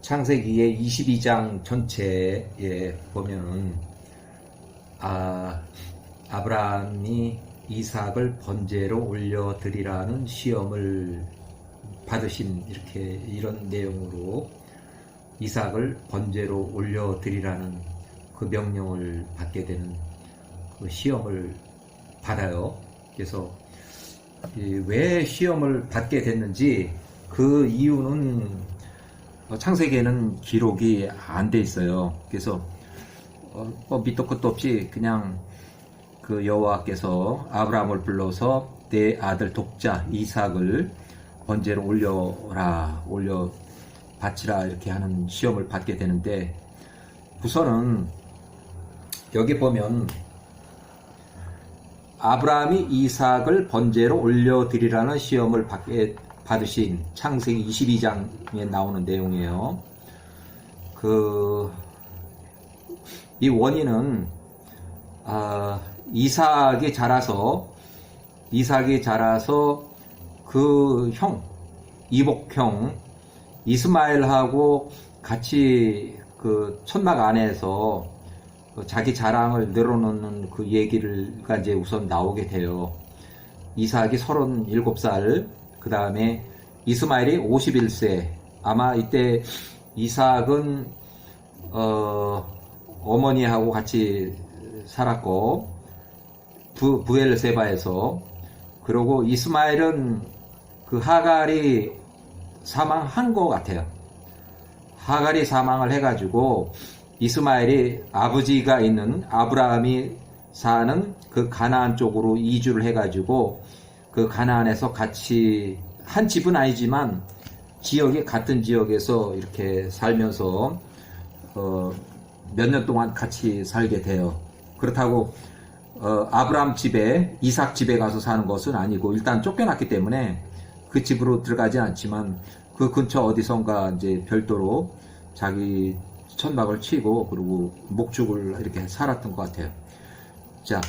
창세기의 22장 전체에 보면은 아브라함이 이삭을 번제로 올려드리라는 시험을 받으신 이런 내용으로 이삭을 번제로 올려드리라는 그 명령을 받게 되는 그 시험을 받아요. 그래서 왜 시험을 받게 됐는지 그 이유는 창세기에는 기록이 안 돼 있어요. 그래서 밑도 끝도 없이 그냥 그 여호와께서 아브라함을 불러서 내 아들 독자 이삭을 번제로 올려 바치라 이렇게 하는 시험을 받게 되는데, 우선은 여기 보면 아브라함이 이삭을 번제로 올려드리라는 시험을 받으신 창세기 22장에 나오는 내용이에요. 이 원인은 이삭이 자라서 그 이복형 이스마엘하고 같이 그 천막 안에서 자기 자랑을 늘어놓는 그 얘기가 이제 우선 나오게 돼요. 이삭이 37살, 그 다음에 이스마엘이 51세. 아마 이때 이삭은 어머니하고 같이 살았고 부엘세바에서, 그리고 이스마엘은 그 하갈이 사망한 것 같아요. 하갈이 사망을 해가지고 이스마엘이 아버지가 있는 아브라함이 사는 그 가나안 쪽으로 이주를 해가지고 그 가나안에서 같이 한 집은 아니지만 같은 지역에서 이렇게 살면서 몇 년 동안 같이 살게 돼요. 그렇다고 아브라함 집에 이삭 집에 가서 사는 것은 아니고 일단 쫓겨났기 때문에 그 집으로 들어가지 않지만 그 근처 어디선가 이제 별도로 자기 천막을 치고 그리고 목축을 이렇게 살았던 것 같아요. 자,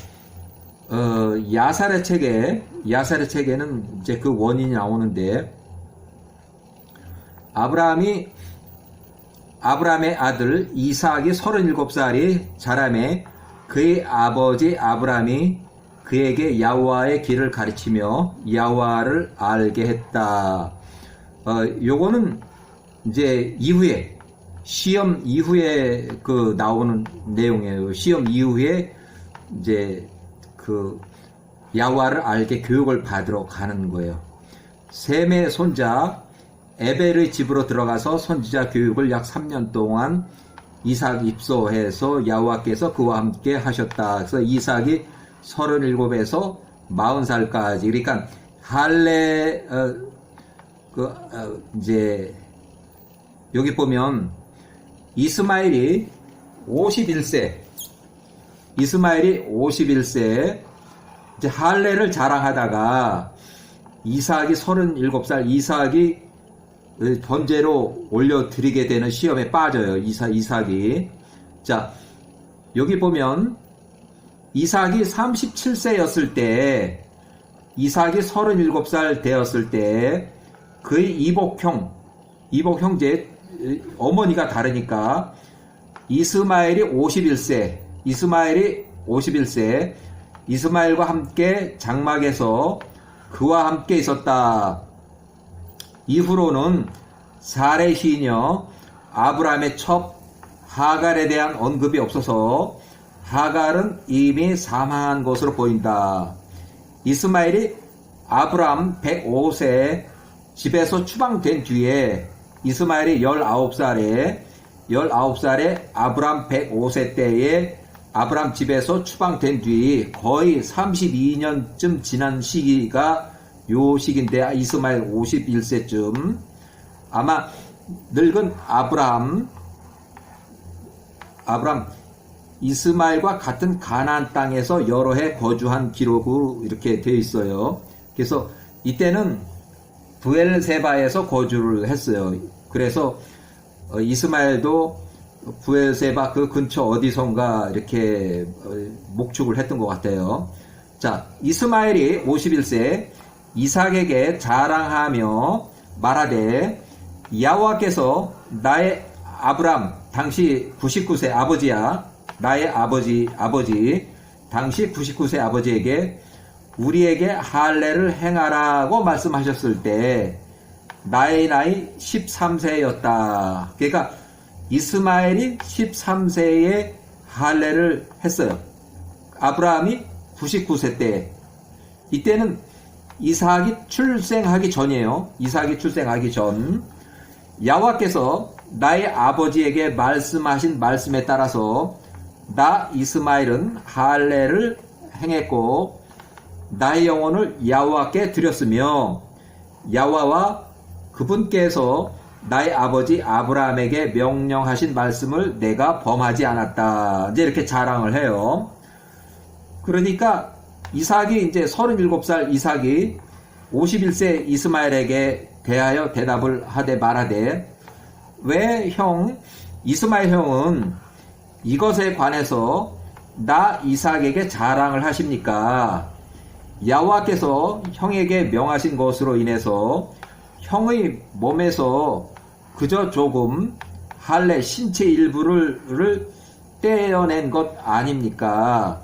야살의 책에는 이제 그 원인이 나오는데, 아브라함의 아들 이삭이 37살이 자라매 그의 아버지 아브라함이 그에게 야훼와의 길을 가르치며 야훼와를 알게 했다. 요거는 이제 시험 이후에 그 나오는 내용이에요. 시험 이후에 이제 그 야훼와를 알게 교육을 받으러 가는 거예요. 셈의 손자 에벨의 집으로 들어가서 선지자 교육을 약 3년 동안 이삭 입소해서 야훼와께서 그와 함께 하셨다. 그래서 이삭이 37에서 40살까지, 그러니까 이제 여기 보면 이스마엘이 51세 이제 할례를 자랑하다가 이삭이 37살 이삭이 번제로 올려드리게 되는 시험에 빠져요. 이삭이. 자, 여기 보면 이삭이 37세였을 때, 이삭이 37살 되었을 때 그의 이복 형제 어머니가 다르니까 이스마엘이 51세 이스마엘과 함께 장막에서 그와 함께 있었다. 이후로는 사레 시녀 아브라함의 첩 하갈에 대한 언급이 없어서 하갈은 이미 사망한 것으로 보인다. 이스마엘이 아브라함 105세 집에서 추방된 뒤에 이스마엘이 19살에 아브라함 105세 때에 아브라함 집에서 추방된 뒤 거의 32년쯤 지난 시기가 요 시기인데, 이스마엘 51세쯤 아마 늙은 아브라함 이스마엘과 같은 가나안 땅에서 여러 해 거주한 기록으로 이렇게 되어 있어요. 그래서 이때는 부엘세바에서 거주를 했어요. 그래서 이스마엘도 부엘세바 그 근처 어디선가 이렇게 목축을 했던 것 같아요. 자, 이스마엘이 51세 이삭에게 자랑하며 말하되 여호와께서 나의 아브람 당시 99세 아버지야. 나의 아버지 당시 99세 아버지에게 우리에게 할례를 행하라고 말씀하셨을 때 나의 나이 13세였다. 그러니까 이스마엘이 13세에 할례를 했어요. 아브라함이 99세 때. 이때는 이삭이 출생하기 전이에요. 이삭이 출생하기 전. 여호와께서 나의 아버지에게 말씀하신 말씀에 따라서 나 이스마엘은 할례를 행했고 나의 영혼을 여호와께 드렸으며 여호와와 그분께서 나의 아버지 아브라함에게 명령하신 말씀을 내가 범하지 않았다. 이제 이렇게 자랑을 해요. 그러니까 이삭이 이제 37살 이삭이 51세 이스마엘에게 대하여 대답을 하되 말하되 왜 이스마엘 형은 이것에 관해서 나 이삭에게 자랑을 하십니까? 여호와께서 형에게 명하신 것으로 인해서 형의 몸에서 그저 조금 할례 신체 일부를 떼어낸 것 아닙니까?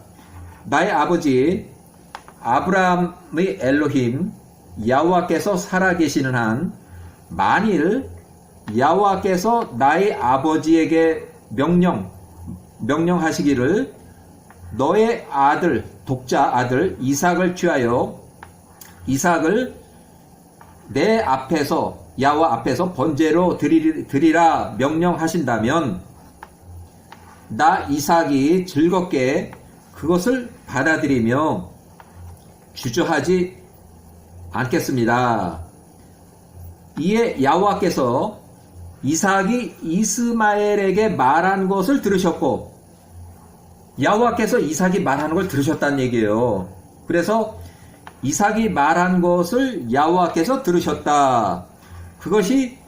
나의 아버지 아브라함의 엘로힘 여호와께서 살아계시는 한 만일 여호와께서 나의 아버지에게 명령하시기를 너의 아들 독자 아들 이삭을 취하여 이삭을 내 앞에서 여호와 앞에서 번제로 드리라 명령하신다면 나 이삭이 즐겁게 그것을 받아들이며 주저하지 않겠습니다. 이에 여호와께서 이삭이 이스마엘에게 말한 것을 들으셨고 여호와께서 이삭이 말하는 걸 들으셨다는 얘기예요. 그래서 이삭이 말한 것을 여호와께서 들으셨다. 그것이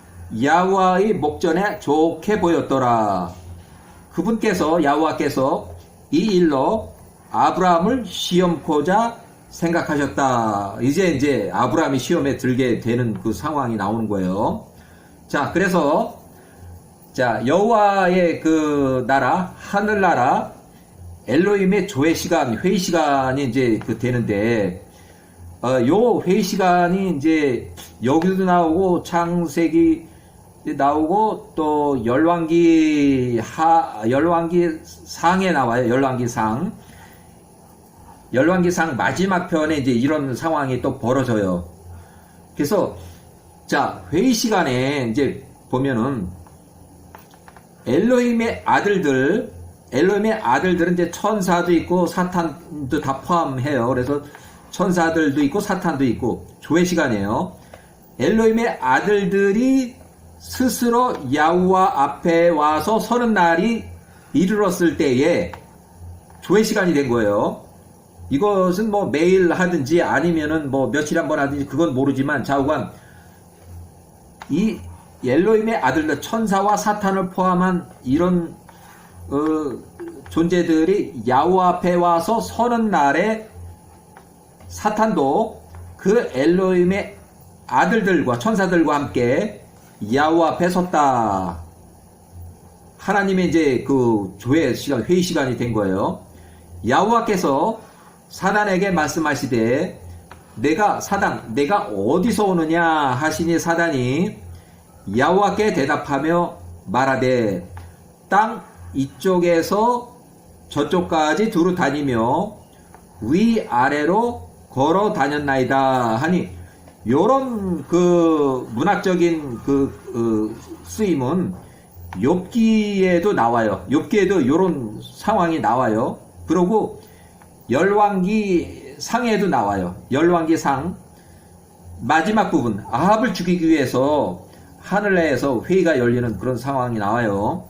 여호와의 목전에 좋게 보였더라. 그분께서 여호와께서 이 일로 아브라함을 시험코자 생각하셨다. 이제 아브라함이 시험에 들게 되는 그 상황이 나오는 거예요. 자, 그래서 여호와의 그 나라 하늘나라 엘로힘의 조회 시간 회의 시간이 이제 되는데 요 회의 시간이 이제 여기도 나오고 창세기 나오고 또 열왕기 상에 나와요. 열왕기상 마지막 편에 이제 이런 상황이 또 벌어져요. 그래서 회의 시간에 이제 보면은 엘로힘의 아들들은 이제 천사도 있고 사탄도 다 포함해요. 그래서 천사들도 있고 사탄도 있고 조회 시간이에요. 엘로힘의 아들들이 스스로 여호와 앞에 와서 서는 날이 이르렀을 때에 조회 시간이 된 거예요. 이것은 뭐 매일 하든지 아니면은 뭐 며칠에 한 번 하든지 그건 모르지만 좌우간 이 엘로힘의 아들들 천사와 사탄을 포함한 이런 존재들이 여호와 앞에 와서 서는 날에 사탄도 그 엘로힘의 아들들과 천사들과 함께 여호와 앞에 섰다. 하나님의 이제 그 조회 시간, 회의 시간이 된 거예요. 여호와께서 사단에게 말씀하시되 내가 어디서 오느냐 하시니 사단이 여호와께 대답하며 말하되 땅 이쪽에서 저쪽까지 두루 다니며 위아래로 걸어 다녔나이다 하니 요런 그 문학적인 쓰임은 욥기에도 나와요. 욥기에도 요런 상황이 나와요. 그리고 열왕기 상에도 나와요. 열왕기 상 마지막 부분 아합을 죽이기 위해서 하늘내에서 회의가 열리는 그런 상황이 나와요.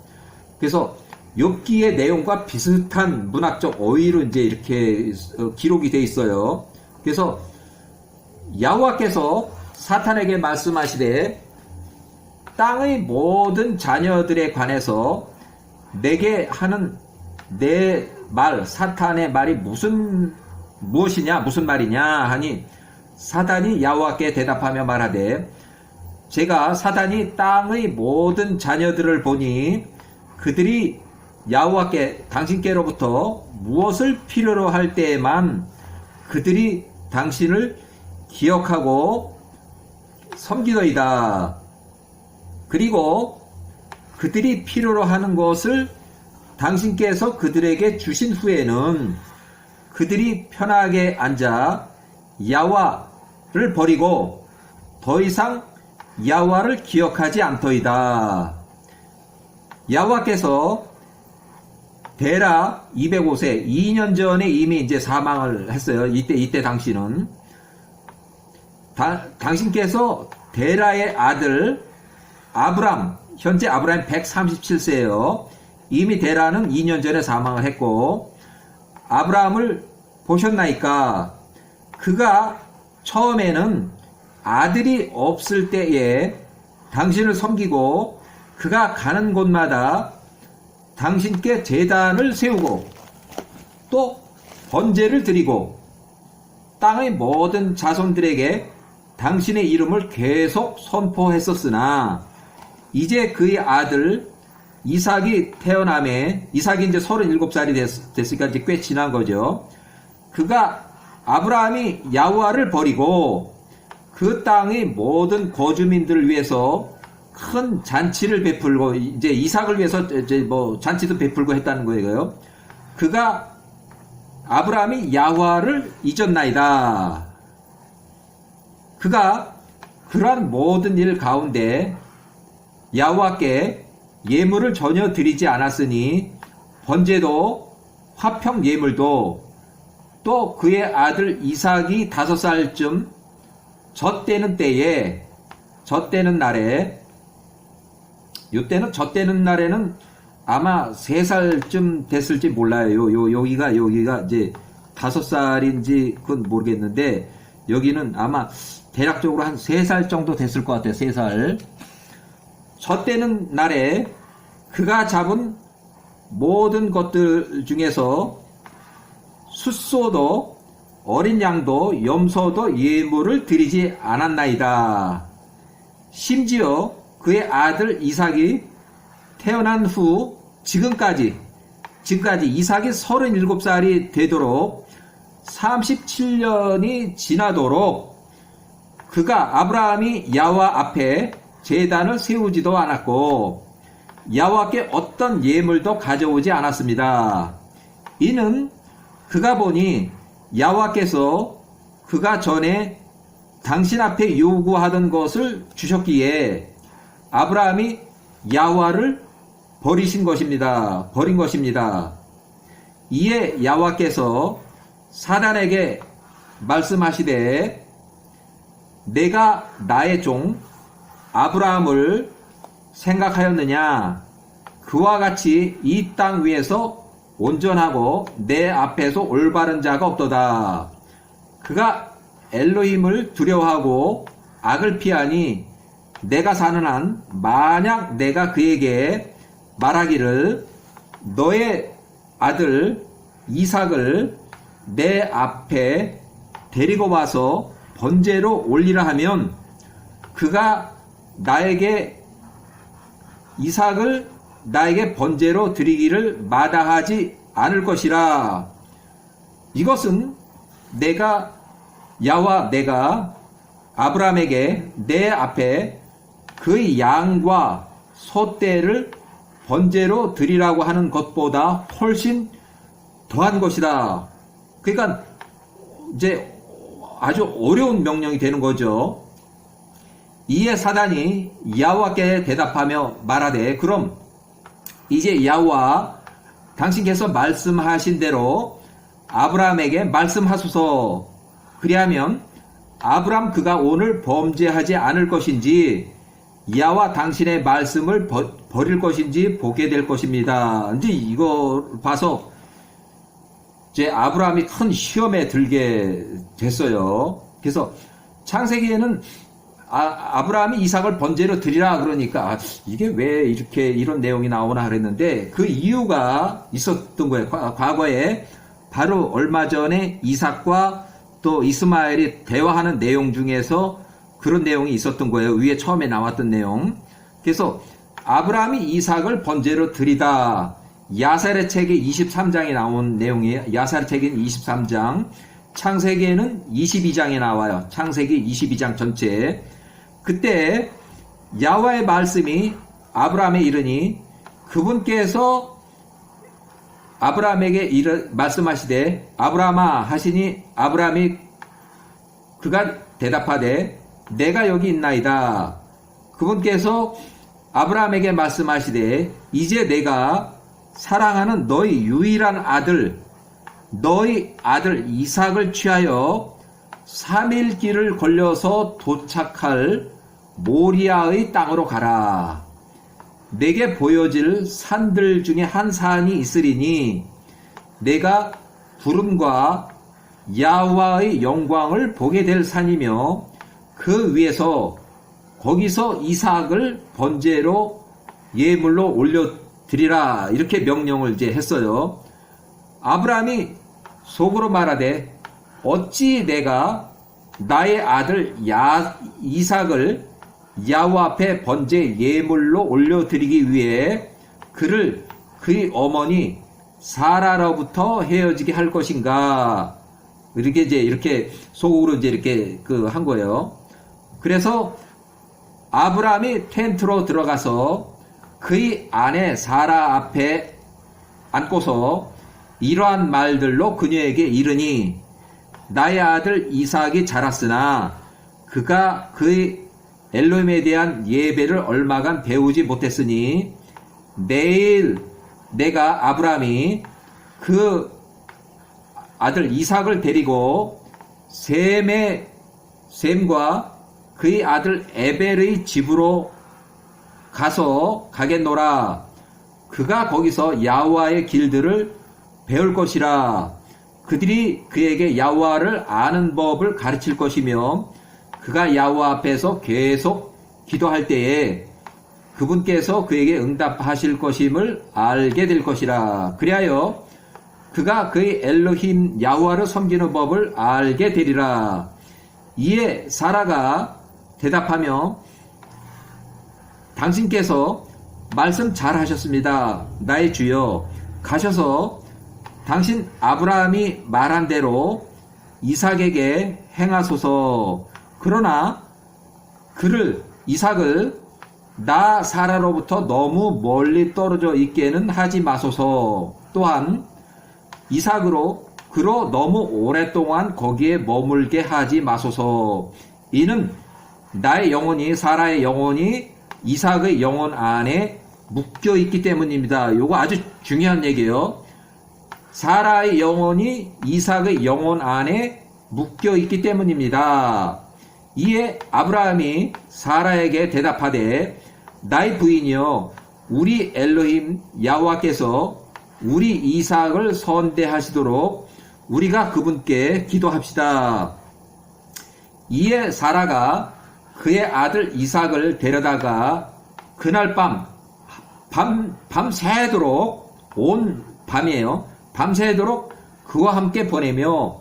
그래서 욥기의 내용과 비슷한 문학적 어휘로 이제 이렇게 기록이 돼 있어요. 그래서 여호와께서 사탄에게 말씀하시되 땅의 모든 자녀들에 관해서 내게 하는 내 말 사탄의 말이 무엇이냐 무슨 말이냐 하니 사단이 여호와께 대답하며 말하되 제가 사단이 땅의 모든 자녀들을 보니 그들이 여호와께 당신께로부터 무엇을 필요로 할 때에만 그들이 당신을 기억하고 섬기더이다. 그리고 그들이 필요로 하는 것을 당신께서 그들에게 주신 후에는 그들이 편하게 앉아 여호와를 버리고 더 이상 여호와를 기억하지 않더이다. 여호와께서 데라 205세 2년 전에 이미 이제 사망을 했어요. 이때 당신은 당신께서 데라의 아들 아브람, 현재 아브람이 137세예요. 이미 데라는 2년 전에 사망을 했고 아브람을 보셨나이까? 그가 처음에는 아들이 없을 때에 당신을 섬기고 그가 가는 곳마다 당신께 제단을 세우고 또 번제를 드리고 땅의 모든 자손들에게 당신의 이름을 계속 선포했었으나 이제 그의 아들 이삭이 태어남에 이삭이 이제 37살이 됐으니까 이제 꽤 지난 거죠. 그가 아브라함이 여호와를 버리고 그 땅의 모든 거주민들을 위해서 큰 잔치를 베풀고 이제 이삭을 위해서 이제 뭐 잔치도 베풀고 했다는 거예요. 그가 아브라함이 여호와를 잊었나이다. 그가 그러한 모든 일 가운데 여호와께 예물을 전혀 드리지 않았으니 번제도 화평 예물도 또 그의 아들 이삭이 5살쯤 젖되는 날에는 아마 3살쯤 됐을지 몰라요. 여기가 이제 5살인지 그건 모르겠는데 여기는 아마 대략적으로 한 3살 정도 됐을 것 같아요. 3살. 젖되는 날에 그가 잡은 모든 것들 중에서 숫소도 어린 양도 염소도 예물을 드리지 않았나이다. 심지어 그의 아들 이삭이 태어난 후 지금까지 이삭이 37살이 되도록 37년이 지나도록 그가 아브라함이 여호와 앞에 제단을 세우지도 않았고 여호와께 어떤 예물도 가져오지 않았습니다. 이는 그가 보니 여호와께서 그가 전에 당신 앞에 요구하던 것을 주셨기에 아브라함이 여호와를 버린 것입니다. 이에 여호와께서 사단에게 말씀하시되 내가 나의 종 아브라함을 생각하였느냐? 그와 같이 이 땅 위에서 온전하고 내 앞에서 올바른 자가 없도다. 그가 엘로힘을 두려워하고 악을 피하니 내가 사는 한 만약 내가 그에게 말하기를 너의 아들 이삭을 내 앞에 데리고 와서 번제로 올리라 하면 그가 이삭을 나에게 번제로 드리기를 마다하지 않을 것이라. 이것은 내가 아브라함에게 내 앞에 그의 양과 소떼를 번제로 드리라고 하는 것보다 훨씬 더한 것이다. 그러니까 이제 아주 어려운 명령이 되는 거죠. 이에 사단이 여호와께 대답하며 말하되 그럼 이제 여호와 당신께서 말씀하신 대로 아브라함에게 말씀하소서. 그리하면 아브라함 그가 오늘 범죄하지 않을 것인지 여호와 당신의 말씀을 버릴 것인지 보게 될 것입니다. 이제 이거 봐서 이제 아브라함이 큰 시험에 들게 됐어요. 그래서 창세기에는 아브라함이 이삭을 번제로 드리라 그러니까 이게 왜 이렇게 이런 내용이 나오나 그랬는데 그 이유가 있었던 거예요. 과거에 바로 얼마 전에 이삭과 또 이스마엘이 대화하는 내용 중에서 그런 내용이 있었던 거예요. 위에 처음에 나왔던 내용. 그래서 아브라함이 이삭을 번제로 드리다. 야살의 책의 23장에 나온 내용이에요. 야살의 책인 23장. 창세기에는 22장에 나와요. 창세기 22장 전체. 그때 야훼의 말씀이 아브라함에 이르니 그분께서 아브라함에게 말씀하시되 아브라함아 하시니 아브라함이 그가 대답하되 내가 여기 있나이다. 그분께서 아브라함에게 말씀하시되 이제 내가 사랑하는 너희 유일한 아들 너희 아들 이삭을 취하여 3일 길을 걸려서 도착할 모리아의 땅으로 가라. 내게 보여질 산들 중에 한 산이 있으리니 내가 구름과 야훼의 영광을 보게 될 산이며 그 위에서 거기서 이삭을 번제로 예물로 올려드리라. 이렇게 명령을 이제 했어요. 아브라함이 속으로 말하되 어찌 내가 나의 아들 이삭을 야훼 앞에 번제 예물로 올려드리기 위해 그를 그의 어머니 사라로부터 헤어지게 할 것인가. 이렇게 속으로 이렇게 한 거예요. 그래서 아브라함이 텐트로 들어가서 그의 아내 사라 앞에 앉고서 이러한 말들로 그녀에게 이르니 나의 아들 이삭이 자랐으나 그가 그의 엘로힘에 대한 예배를 얼마간 배우지 못했으니 내일 내가 아브라함이 그 아들 이삭을 데리고 셈과 그의 아들 에벨의 집으로 가겠노라. 그가 거기서 야훼의 길들을 배울 것이라. 그들이 그에게 야훼를 아는 법을 가르칠 것이며 그가 야훼 앞에서 계속 기도할 때에 그분께서 그에게 응답하실 것임을 알게 될 것이라. 그리하여 그가 그의 엘로힘 야훼를 섬기는 법을 알게 되리라. 이에 사라가 대답하며 당신께서 말씀 잘 하셨습니다. 나의 주여 가셔서 당신 아브라함이 말한 대로 이삭에게 행하소서. 그러나 이삭을 나 사라로부터 너무 멀리 떨어져 있게는 하지 마소서. 또한 그로 너무 오랫동안 거기에 머물게 하지 마소서. 이는 나의 영혼이 사라의 영혼이 이삭의 영혼 안에 묶여 있기 때문입니다. 이거 아주 중요한 얘기예요. 사라의 영혼이 이삭의 영혼 안에 묶여 있기 때문입니다. 이에 아브라함이 사라에게 대답하되 나의 부인이여 우리 엘로힘 야훼께서 우리 이삭을 선대하시도록 우리가 그분께 기도합시다. 이에 사라가 그의 아들 이삭을 데려다가 그날 밤새도록 온 밤이에요. 밤새도록 그와 함께 보내며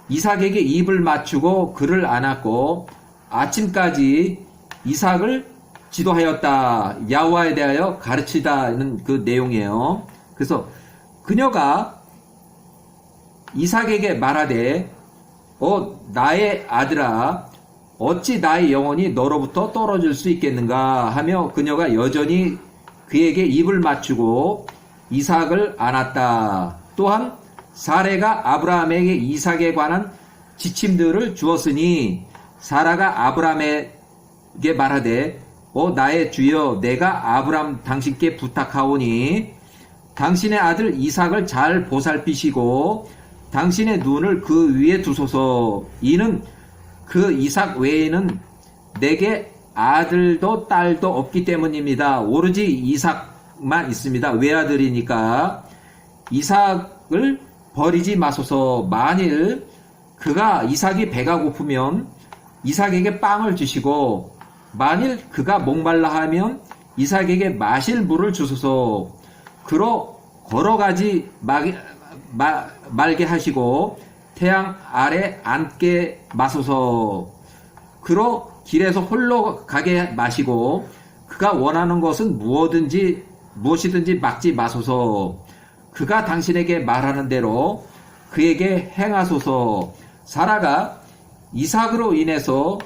이삭에게 입을 맞추고 그를 안았고 아침까지 이삭을 지도하였다. 야훼에 대하여 가르치다는 그 내용이에요. 그래서 그녀가 이삭에게 말하되 나의 아들아 어찌 나의 영혼이 너로부터 떨어질 수 있겠는가 하며 그녀가 여전히 그에게 입을 맞추고 이삭을 안았다. 또한 사레가 아브라함에게 이삭에 관한 지침들을 주었으니 사라가 아브라함에게 말하되 나의 주여 내가 아브라함 당신께 부탁하오니 당신의 아들 이삭을 잘 보살피시고 당신의 눈을 그 위에 두소서. 이는 그 이삭 외에는 내게 아들도 딸도 없기 때문입니다. 오로지 이삭만 있습니다. 외아들이니까 이삭을 버리지 마소서. 만일 그가 이삭이 배가 고프면 이삭에게 빵을 주시고 만일 그가 목말라 하면 이삭에게 마실 물을 주소서. 그로 걸어가지 말게 하시고 태양 아래 앉게 마소서. 그로 길에서 홀로 가게 마시고 그가 원하는 것은 무엇이든지 막지 마소서. 그가 당신에게 말하는 대로 그에게 행하소서. 사라가 이삭으로 인해서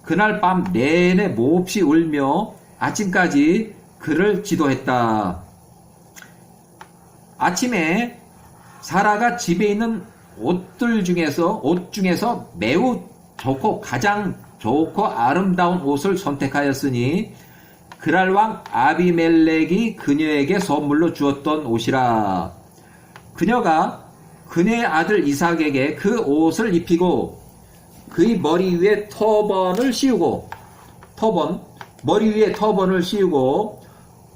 그날 밤 내내 몹시 울며 아침까지 그를 기도했다. 아침에 사라가 집에 있는 옷 중에서 매우 좋고 가장 좋고 아름다운 옷을 선택하였으니 그랄 왕 아비멜렉이 그녀에게 선물로 주었던 옷이라. 그녀가 그녀의 아들 이삭에게 그 옷을 입히고 그의 머리 위에 터번을 씌우고 머리 위에 터번을 씌우고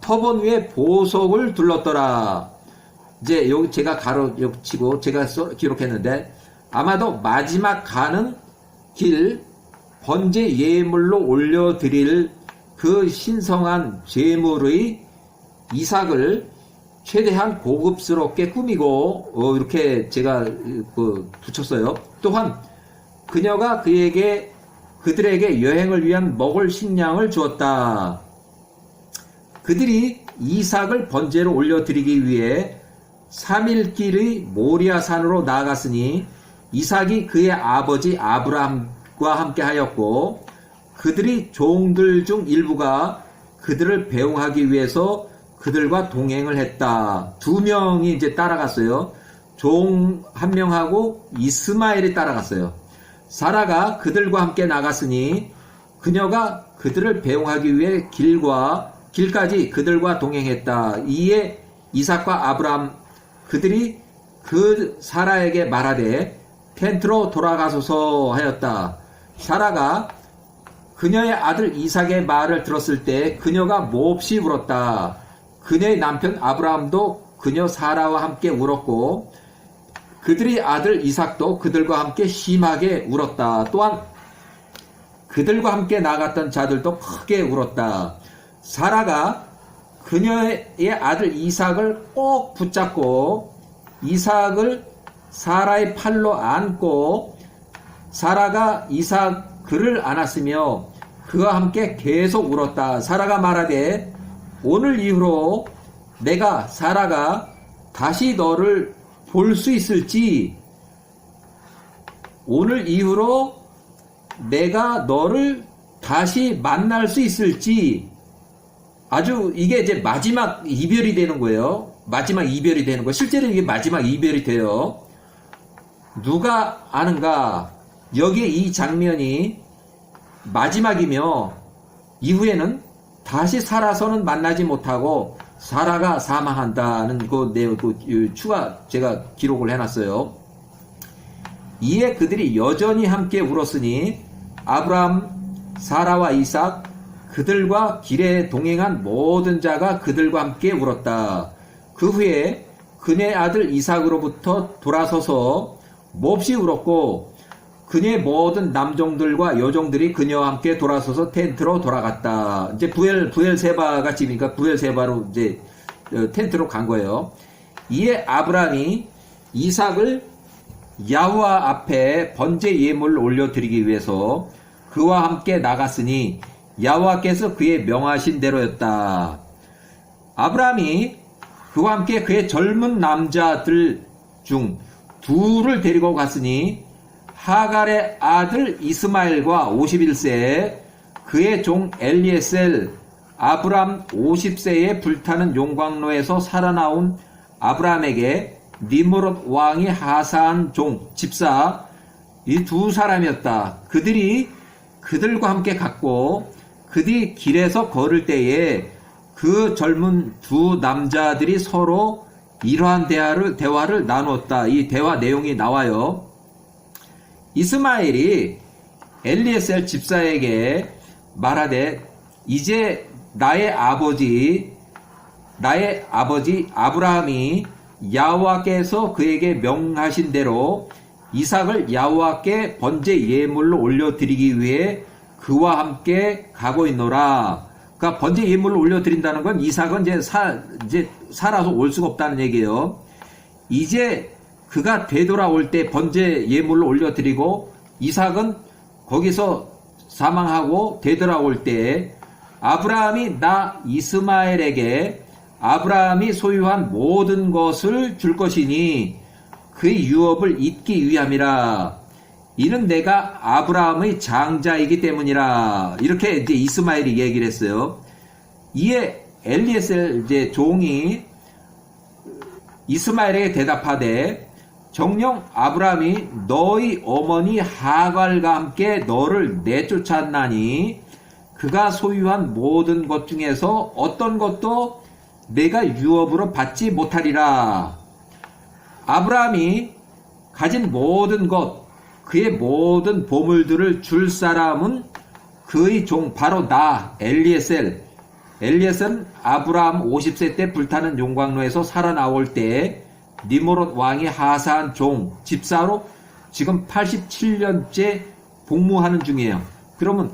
터번 위에 보석을 둘렀더라. 이제 여기 제가 가로치고 제가 기록했는데 아마도 마지막 가는 길 번제 예물로 올려드릴 그 신성한 제물의 이삭을 최대한 고급스럽게 꾸미고 이렇게 제가 붙였어요. 또한 그녀가 그들에게 여행을 위한 먹을 식량을 주었다. 그들이 이삭을 번제로 올려드리기 위해 3일 길의 모리아산으로 나아갔으니 이삭이 그의 아버지 아브라함과 함께 하였고 그들이 종들 중 일부가 그들을 배웅하기 위해서 그들과 동행을 했다. 2명이 이제 따라갔어요. 종 1명하고 이스마엘이 따라갔어요. 사라가 그들과 함께 나갔으니 그녀가 그들을 배웅하기 위해 길까지 그들과 동행했다. 이에 이삭과 아브라함 그들이 그 사라에게 말하되 텐트로 돌아가소서 하였다. 사라가 그녀의 아들 이삭의 말을 들었을 때 그녀가 몹시 울었다. 그녀의 남편 아브라함도 그녀 사라와 함께 울었고 그들의 아들 이삭도 그들과 함께 심하게 울었다. 또한 그들과 함께 나갔던 자들도 크게 울었다. 사라가 그녀의 아들 이삭을 꼭 붙잡고 이삭을 사라의 팔로 안고 사라가 그를 안았으며 그와 함께 계속 울었다. 사라가 말하되 오늘 이후로 사라가 다시 너를 볼 수 있을지 오늘 이후로 내가 너를 다시 만날 수 있을지 아주 이게 이제 마지막 이별이 되는 거예요. 마지막 이별이 되는 거예요. 실제로 이게 마지막 이별이 돼요. 누가 아는가? 여기에 이 장면이 마지막이며 이후에는 다시 살아서는 만나지 못하고 사라가 사망한다는 그 내용 추가 제가 기록을 해놨어요. 이에 그들이 여전히 함께 울었으니 아브라함, 사라와 이삭 그들과 길에 동행한 모든 자가 그들과 함께 울었다. 그 후에 그녀의 아들 이삭으로부터 돌아서서 몹시 울었고 그녀의 모든 남종들과 여종들이 그녀와 함께 돌아서서 텐트로 돌아갔다. 이제 부엘세바가 집이니까 부엘세바로 이제 텐트로 간 거예요. 이에 아브라함이 이삭을 야훼와 앞에 번제 예물을 올려드리기 위해서 그와 함께 나갔으니 야훼께서 그의 명하신 대로였다. 아브라함이 그와 함께 그의 젊은 남자들 중 둘을 데리고 갔으니 하갈의 아들 이스마엘과 51세 그의 종 엘리에셀 아브람 50세에 불타는 용광로에서 살아나온 아브라함에게 니므롯 왕이 하사한 집사 이 두 사람이었다. 그들이 그들과 함께 갔고 그들이 길에서 걸을 때에 그 젊은 두 남자들이 서로 이러한 대화를 나누었다. 이 대화 내용이 나와요. 이스마엘이 엘리에셀 집사에게 말하되 이제 나의 아버지 아브라함이 야훼께서 그에게 명하신 대로 이삭을 야훼께 번제 예물로 올려드리기 위해 그와 함께 가고 있노라. 그러니까 번제 예물을 올려드린다는 건 이삭은 이제 살아서 올 수가 없다는 얘기예요. 이제 그가 되돌아올 때 번제 예물로 올려드리고 이삭은 거기서 사망하고 되돌아올 때 아브라함이 나 이스마엘에게 아브라함이 소유한 모든 것을 줄 것이니 그의 유업을 잇기 위함이라. 이는 내가 아브라함의 장자이기 때문이라. 이렇게 이제 이스마엘이 얘기를 했어요. 이에 엘리에셀 이제 종이 이스마엘에게 대답하되 정녕 아브라함이 너희 어머니 하갈과 함께 너를 내쫓았나니 그가 소유한 모든 것 중에서 어떤 것도 내가 유업으로 받지 못하리라. 아브라함이 가진 모든 것, 그의 모든 보물들을 줄 사람은 그의 종 바로 나 엘리에셀. 엘리에셀은 아브라함 50세 때 불타는 용광로에서 살아나올 때 니므롯 왕이 하사한 종, 집사로 지금 87년째 복무하는 중이에요. 그러면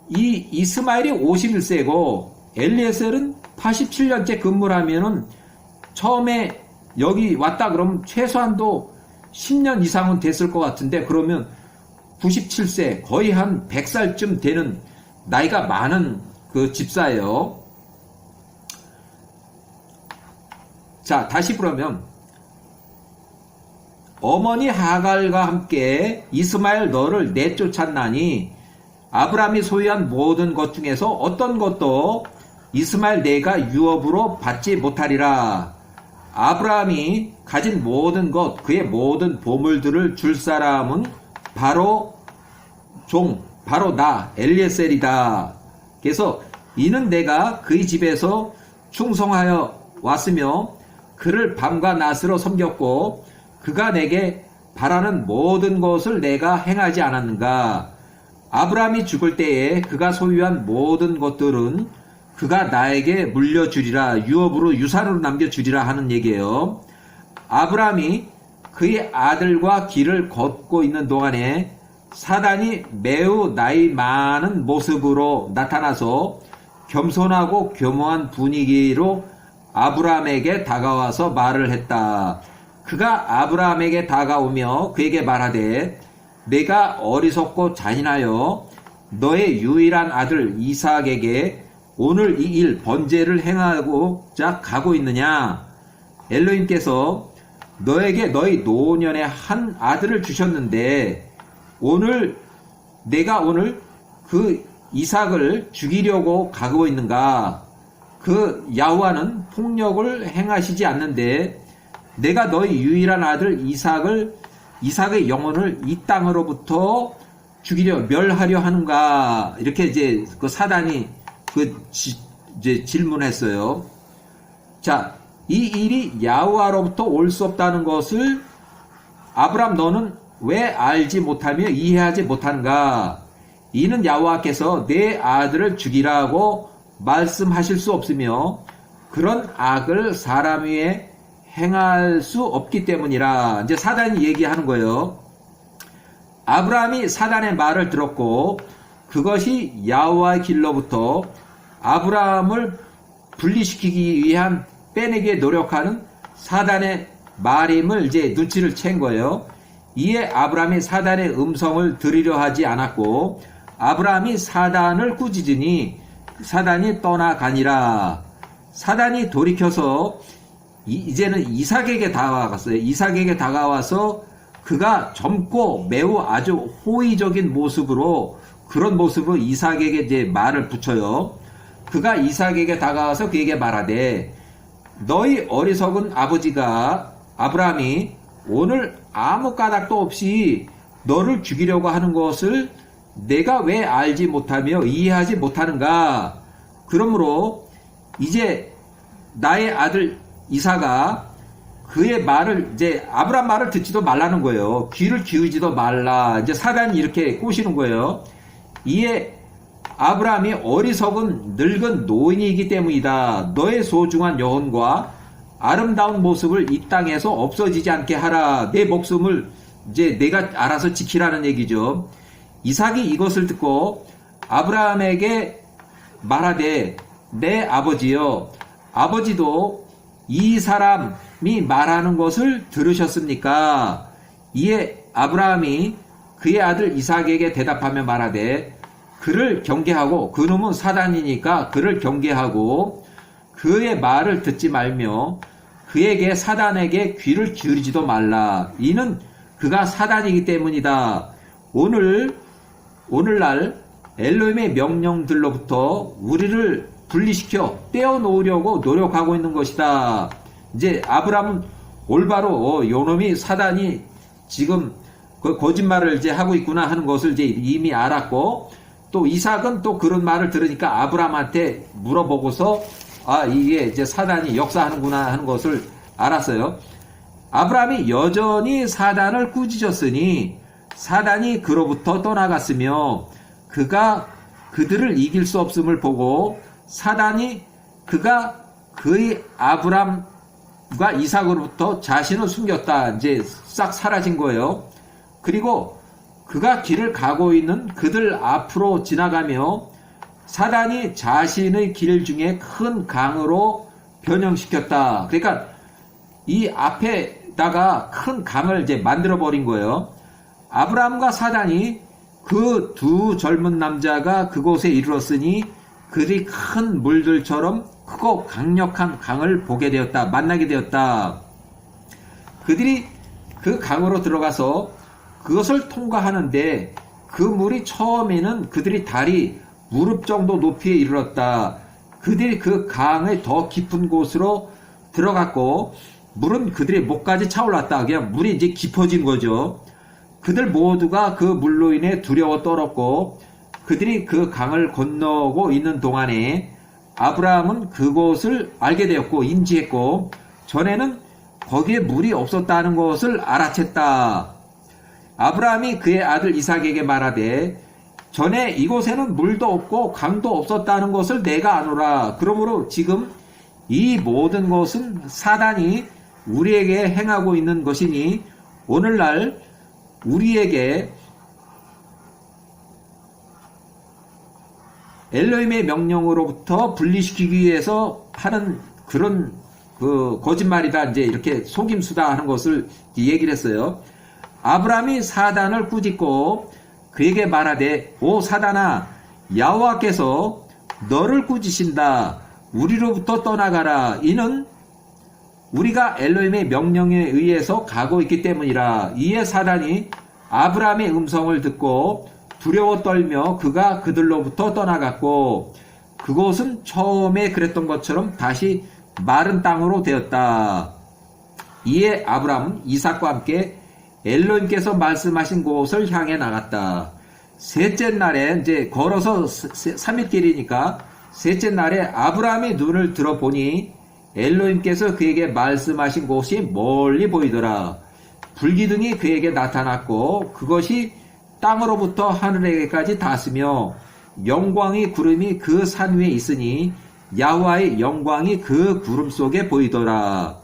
이 이스마엘이 51세고 엘리에셀은 87년째 근무를 하면은 처음에 여기 왔다 그러면 최소한도 10년 이상은 됐을 것 같은데 그러면 97세 거의 한 100살쯤 되는 나이가 많은 그 집사예요. 자, 다시 그러면 어머니 하갈과 함께 이스마엘 너를 내쫓았나니 아브라함이 소유한 모든 것 중에서 어떤 것도 이스마엘 내가 유업으로 받지 못하리라. 아브라함이 가진 모든 것, 그의 모든 보물들을 줄 사람은 바로 바로 나 엘리에셀이다. 그래서 이는 내가 그의 집에서 충성하여 왔으며 그를 밤과 낮으로 섬겼고 그가 내게 바라는 모든 것을 내가 행하지 않았는가. 아브라함이 죽을 때에 그가 소유한 모든 것들은 그가 나에게 물려주리라. 유업으로 유산으로 남겨주리라 하는 얘기예요. 아브라함이 그의 아들과 길을 걷고 있는 동안에 사단이 매우 나이 많은 모습으로 나타나서 겸손하고 교묘한 분위기로 아브라함에게 다가와서 말을 했다. 그가 아브라함에게 다가오며 그에게 말하되 내가 어리석고 잔인하여 너의 유일한 아들 이삭에게 오늘 이 일 번제를 행하고자 가고 있느냐. 엘로힘께서 너에게 너희 노년에 한 아들을 주셨는데 내가 오늘 그 이삭을 죽이려고 가고 있는가. 그 야훼와는 폭력을 행하시지 않는데 내가 너희 유일한 아들 이삭의 영혼을 이 땅으로부터 멸하려 하는가. 이렇게 이제 그 사단이 이제 질문했어요. 자, 이 일이 야훼와로부터 올 수 없다는 것을 아브람 너는 왜 알지 못하며 이해하지 못하는가? 이는 야훼와께서 내 아들을 죽이라고 말씀하실 수 없으며 그런 악을 사람 위에 행할 수 없기 때문이라. 이제 사단이 얘기하는 거예요. 아브라함이 사단의 말을 들었고 그것이 야훼와의 길로부터 아브라함을 분리시키기 위한 빼내기에 노력하는 사단의 말임을 이제 눈치를 챈 거예요. 이에 아브라함이 사단의 음성을 들으려 하지 않았고 아브라함이 사단을 꾸짖으니 사단이 떠나가니라. 사단이 돌이켜서 이제는 이삭에게 다가갔어요. 이삭에게 다가와서 그가 젊고 매우 아주 호의적인 모습으로 그런 모습으로 이삭에게 이제 말을 붙여요. 그가 이삭에게 다가와서 그에게 말하되 너희 어리석은 아버지가 아브라함이 오늘 아무 까닭도 없이 너를 죽이려고 하는 것을 내가 왜 알지 못하며 이해하지 못하는가. 그러므로 이제 나의 아들 이삭아 그의 말을 이제 아브라함 말을 듣지도 말라는 거예요. 귀를 기울이지도 말라. 이제 사단이 이렇게 꼬시는 거예요. 이에 아브라함이 어리석은 늙은 노인이기 때문이다. 너의 소중한 영혼과 아름다운 모습을 이 땅에서 없어지지 않게 하라. 내 목숨을 이제 내가 알아서 지키라는 얘기죠. 이삭이 이것을 듣고 아브라함에게 말하되 내 아버지여 아버지도 이 사람이 말하는 것을 들으셨습니까? 이에 아브라함이 그의 아들 이삭에게 대답하며 말하되 그를 경계하고, 그놈은 사단이니까 그를 경계하고 그의 말을 듣지 말며 그에게 사단에게 귀를 기울이지도 말라. 이는 그가 사단이기 때문이다. 오늘날 엘로힘의 명령들로부터 우리를 분리시켜 떼어놓으려고 노력하고 있는 것이다. 이제 아브라함은 올바로 요놈이 사단이 지금 그 거짓말을 이제 하고 있구나 하는 것을 이제 이미 알았고, 또 이삭은 또 그런 말을 들으니까 아브라함한테 물어보고서 이게 이제 사단이 역사하는구나 하는 것을 알았어요. 아브라함이 여전히 사단을 꾸짖었으니 사단이 그로부터 떠나갔으며 그가 그들을 이길 수 없음을 보고 사단이 그가 그의 아브라함과 이삭으로부터 자신을 숨겼다. 이제 싹 사라진 거예요. 그리고 그가 길을 가고 있는 그들 앞으로 지나가며 사단이 자신의 길 중에 큰 강으로 변형시켰다. 그러니까 이 앞에다가 큰 강을 이제 만들어 버린 거예요. 아브라함과 사단이 그 두 젊은 남자가 그곳에 이르렀으니 그들이 큰 물들처럼 크고 강력한 강을 보게 되었다. 만나게 되었다. 그들이 그 강으로 들어가서 그것을 통과하는데 그 물이 처음에는 그들이 다리 무릎 정도 높이에 이르렀다. 그들이 그 강의 더 깊은 곳으로 들어갔고 물은 그들의 목까지 차올랐다. 그냥 물이 이제 깊어진 거죠. 그들 모두가 그 물로 인해 두려워 떨었고 그들이 그 강을 건너고 있는 동안에 아브라함은 그곳을 알게 되었고 인지했고 전에는 거기에 물이 없었다는 것을 알아챘다. 아브라함이 그의 아들 이삭에게 말하되 전에 이곳에는 물도 없고 강도 없었다는 것을 내가 아노라. 그러므로 지금 이 모든 것은 사단이 우리에게 행하고 있는 것이니 오늘날 우리에게 엘로힘의 명령으로부터 분리시키기 위해서 하는 그런 그 거짓말이다. 이제 이렇게 속임수다 하는 것을 얘기를 했어요. 아브라함이 사단을 꾸짖고 그에게 말하되 오 사단아, 여호와께서 너를 꾸짖으신다. 우리로부터 떠나가라. 이는 우리가 엘로힘의 명령에 의해서 가고 있기 때문이라. 이에 사단이 아브라함의 음성을 듣고 두려워 떨며 그가 그들로부터 떠나갔고 그곳은 처음에 그랬던 것처럼 다시 마른 땅으로 되었다. 이에 아브라함은 이삭과 함께 엘로힘께서 말씀하신 곳을 향해 나갔다. 셋째 날에 이제 걸어서 3일 길이니까 셋째 날에 아브라함이 눈을 들어보니 엘로힘께서 그에게 말씀하신 곳이 멀리 보이더라. 불기둥이 그에게 나타났고 그것이 땅으로부터 하늘에게까지 닿았으며 영광의 구름이 그 산 위에 있으니 야훼와의 영광이 그 구름 속에 보이더라.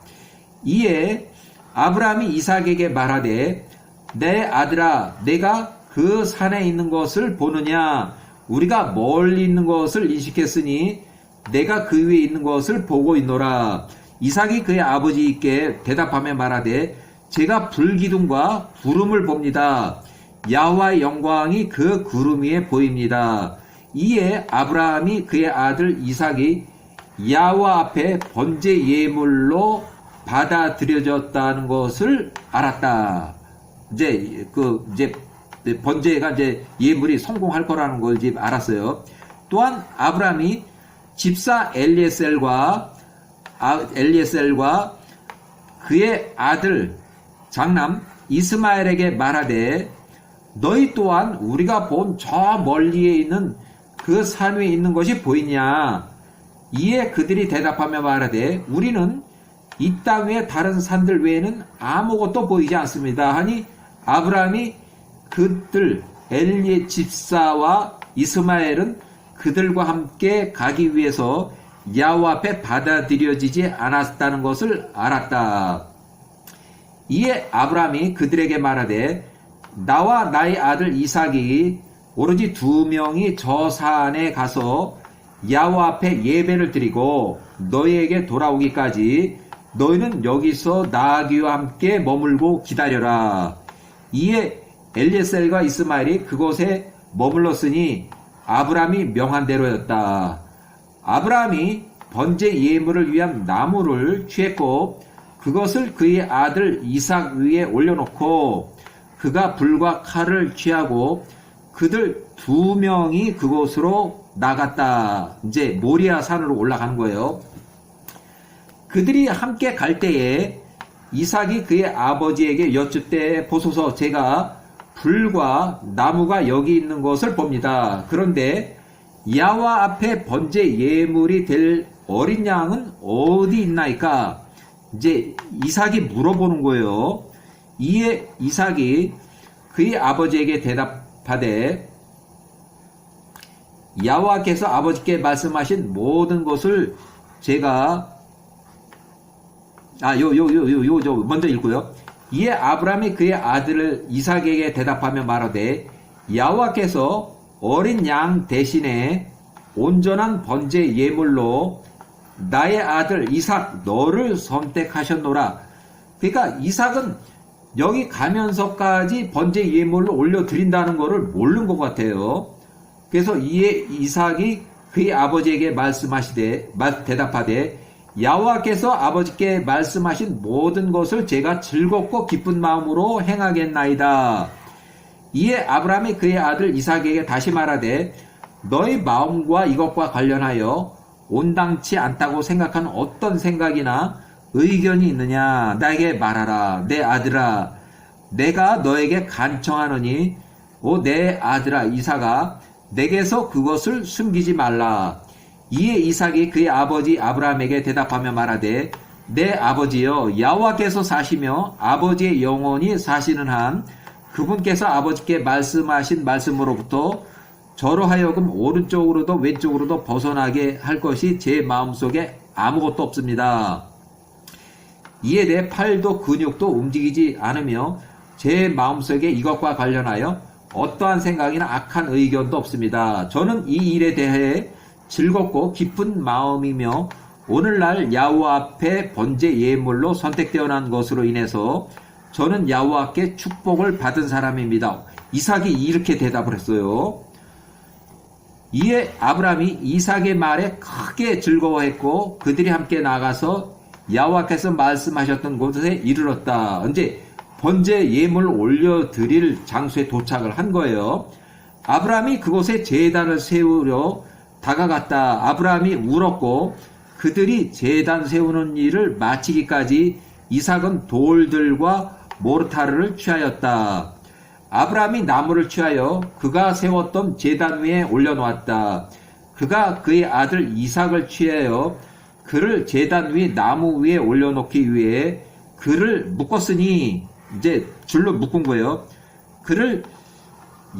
이에 아브라함이 이삭에게 말하되 내 아들아, 내가 그 산에 있는 것을 보느냐? 우리가 멀리 있는 것을 인식했으니 내가 그 위에 있는 것을 보고 있노라. 이삭이 그의 아버지께 대답하며 말하되 제가 불기둥과 구름을 봅니다. 야훼와의 영광이 그 구름 위에 보입니다. 이에 아브라함이 그의 아들 이삭이 야훼 앞에 번제 예물로 받아들여졌다는 것을 알았다. 이제 번제가 이제 예물이 성공할 거라는 걸 이제 알았어요. 또한 아브라함이 집사 엘리에셀과 그의 아들 장남 이스마엘에게 말하되 너희 또한 우리가 본 저 멀리에 있는 그 산 위에 있는 것이 보이냐? 이에 그들이 대답하며 말하되 우리는 이 땅 위에 다른 산들 외에는 아무것도 보이지 않습니다 하니 아브라함이 그들 엘리의 집사와 이스마엘은 그들과 함께 가기 위해서 야훼 앞에 받아들여지지 않았다는 것을 알았다. 이에 아브라함이 그들에게 말하되 나와 나의 아들 이삭이 오로지 2명이 저 산에 가서 야훼 앞에 예배를 드리고 너희에게 돌아오기까지 너희는 여기서 나아기와 함께 머물고 기다려라. 이에 엘리에셀과 이스마엘이 그곳에 머물렀으니 아브라함이 명한 대로였다. 아브라함이 번제 예물을 위한 나무를 취했고 그것을 그의 아들 이삭 위에 올려놓고 그가 불과 칼을 취하고 그들 2명이 그곳으로 나갔다. 이제 모리아 산으로 올라간 거예요. 그들이 함께 갈 때에 이삭이 그의 아버지에게 여쭙되 보소서 제가 불과 나무가 여기 있는 것을 봅니다. 그런데 야와 앞에 번제 예물이 될 어린 양은 어디 있나이까? 이제 이삭이 물어보는 거예요. 이에 이삭이 그의 아버지에게 대답하되 야와께서 아버지께 말씀하신 모든 것을 제가 먼저 읽고요. 이에 아브라함이 그의 아들을 이삭에게 대답하며 말하되 야와께서 어린 양 대신에 온전한 번제 예물로 나의 아들 이삭 너를 선택하셨노라. 그러니까 이삭은 여기 가면서까지 번제 예물로 올려드린다는 것을 모르는 것 같아요. 그래서 이에 이삭이 그의 아버지에게 대답하되 야호와께서 아버지께 말씀하신 모든 것을 제가 즐겁고 기쁜 마음으로 행하겠나이다. 이에 아브라함이 그의 아들 이삭에게 다시 말하되 너의 마음과 이것과 관련하여 온당치 않다고 생각하는 어떤 생각이나 의견이 있느냐 나에게 말하라. 내 아들아 내가 너에게 간청하노니 내 아들아 이삭아 내게서 그것을 숨기지 말라. 이에 이삭이 그의 아버지 아브라함에게 대답하며 말하되 내 아버지여 여호와께서 사시며 아버지의 영혼이 사시는 한 그분께서 아버지께 말씀하신 말씀으로부터 저로 하여금 오른쪽으로도 왼쪽으로도 벗어나게 할 것이 제 마음속에 아무것도 없습니다. 이에 내 팔도 근육도 움직이지 않으며 제 마음속에 이것과 관련하여 어떠한 생각이나 악한 의견도 없습니다. 저는 이 일에 대해 즐겁고 기쁜 마음이며 오늘날 야호와 앞에 번제 예물로 선택되어 난 것으로 인해서 저는 야호와께 축복을 받은 사람입니다. 이삭이 이렇게 대답을 했어요. 이에 아브라함이 이삭의 말에 크게 즐거워했고 그들이 함께 나가서 야호와께서 말씀하셨던 곳에 이르렀다. 이제 번제 예물을 올려드릴 장소에 도착을 한 거예요. 아브라함이 그곳에 제단을 세우려 다가갔다. 아브라함이 울었고 그들이 제단 세우는 일을 마치기까지 이삭은 돌들과 모르타르를 취하였다. 아브라함이 나무를 취하여 그가 세웠던 제단 위에 올려놓았다. 그가 그의 아들 이삭을 취하여 그를 제단 위 나무 위에 올려놓기 위해 그를 묶었으니 이제 줄로 묶은 거예요. 그를